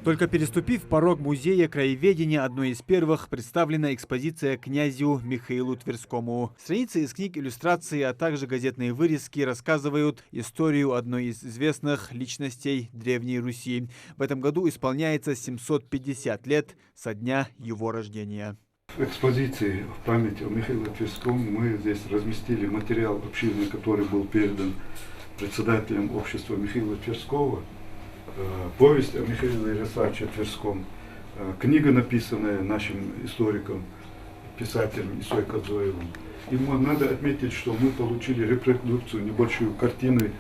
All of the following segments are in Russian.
Только переступив порог музея краеведения, одной из первых представлена экспозиция князю Михаилу Тверскому. Страницы из книг, иллюстрации, а также газетные вырезки рассказывают историю одной из известных личностей Древней Руси. В этом году исполняется 750 лет со дня его рождения. В экспозиции в память о Михаиле Тверском мы здесь разместили материал обширный, который был передан председателем общества Михаила Тверского. Повесть о Михаиле Ярославовиче Тверском, книга, написанная нашим историком, писателем Исой Кодзоевым. И надо отметить, что мы получили репродукцию, небольшую картины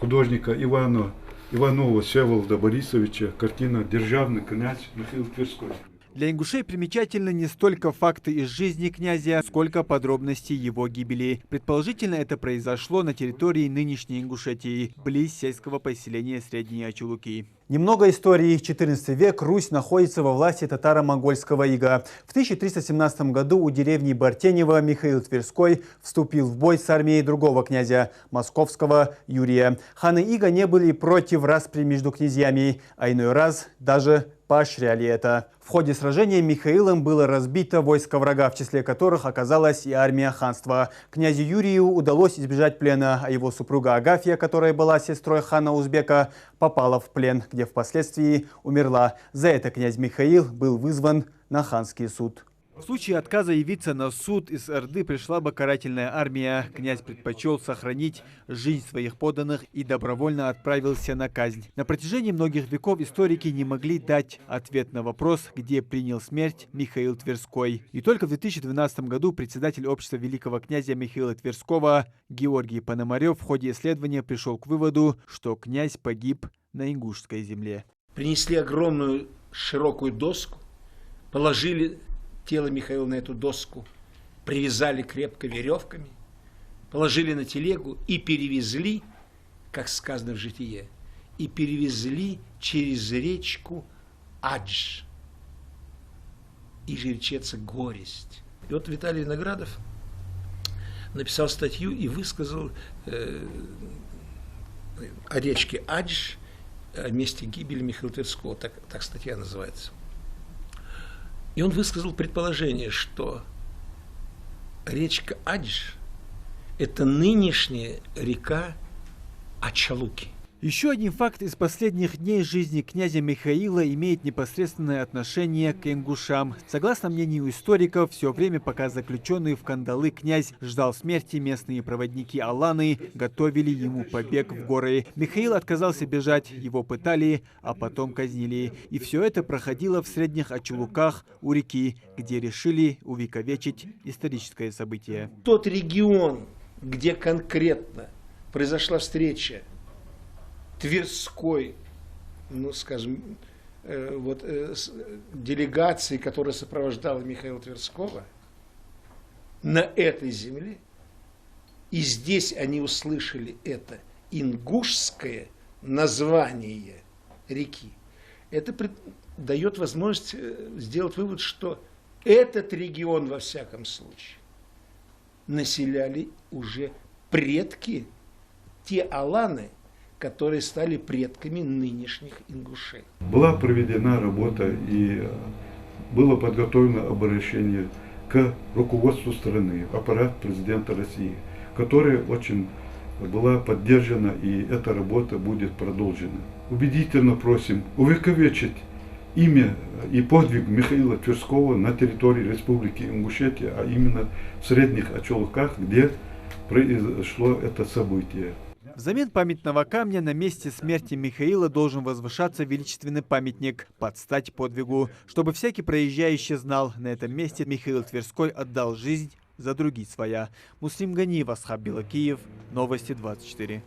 художника Иванова Всеволода Борисовича, картина «Державный князь Михаил Тверской». Для ингушей примечательны не столько факты из жизни князя, сколько подробностей его гибели. Предположительно, это произошло на территории нынешней Ингушетии, близ сельского поселения Средние Ачулуки. Немного истории. 14 век. Русь находится во власти татаро-монгольского ига. В 1317 году у деревни Бартенево Михаил Тверской вступил в бой с армией другого князя, московского Юрия. Ханы ига не были против распри между князьями, а иной раз даже поощряли это. В ходе сражения Михаилом было разбито войско врага, в числе которых оказалась и армия ханства. Князю Юрию удалось избежать плена, а его супруга Агафья, которая была сестрой хана Узбека, попала в плен, где впоследствии умерла. За это князь Михаил был вызван на ханский суд. В случае отказа явиться на суд из Орды пришла бы карательная армия. Князь предпочел сохранить жизнь своих подданных и добровольно отправился на казнь. На протяжении многих веков историки не могли дать ответ на вопрос, где принял смерть Михаил Тверской. И только в 2012 году председатель общества великого князя Михаила Тверского Георгий Пономарев в ходе исследования пришел к выводу, что князь погиб на ингушской земле. Принесли огромную широкую доску, положили тело Михаила на эту доску, привязали крепко веревками, положили на телегу и перевезли, как сказано в Житие, и перевезли через речку Адж. И же речется Горесть. И вот Виталий Виноградов написал статью и высказал о речке Адж, о месте гибели Михаила Тверского, так статья называется. И он высказал предположение, что речка Адж – это нынешняя река Ачалуки. Еще один факт из последних дней жизни князя Михаила имеет непосредственное отношение к ингушам. Согласно мнению историков, все время, пока заключенный в кандалы князь ждал смерти, местные проводники Аланы готовили ему побег в горы. Михаил отказался бежать, его пытали, а потом казнили. И все это проходило в Средних Ачулуках у реки, где решили увековечить историческое событие. Тот регион, где конкретно произошла встреча Тверской, ну, скажем, делегации, которая сопровождала Михаила Тверского, на этой земле, и здесь они услышали это ингушское название реки. Это дает возможность сделать вывод, что этот регион, во всяком случае, населяли уже предки, те аланы, которые стали предками нынешних ингушей. Была проведена работа и было подготовлено обращение к руководству страны, аппарат президента России, которая очень была поддержана, и эта работа будет продолжена. Убедительно просим увековечить имя и подвиг Михаила Тверского на территории Республики Ингушетия, а именно в Средних Ачулуках, где произошло это событие. Взамен памятного камня на месте смерти Михаила должен возвышаться величественный памятник под стать подвигу, чтобы всякий проезжающий знал, на этом месте Михаил Тверской отдал жизнь за другие своя. Муслим Ганиев, Асхаб Белокиев, Новости 24.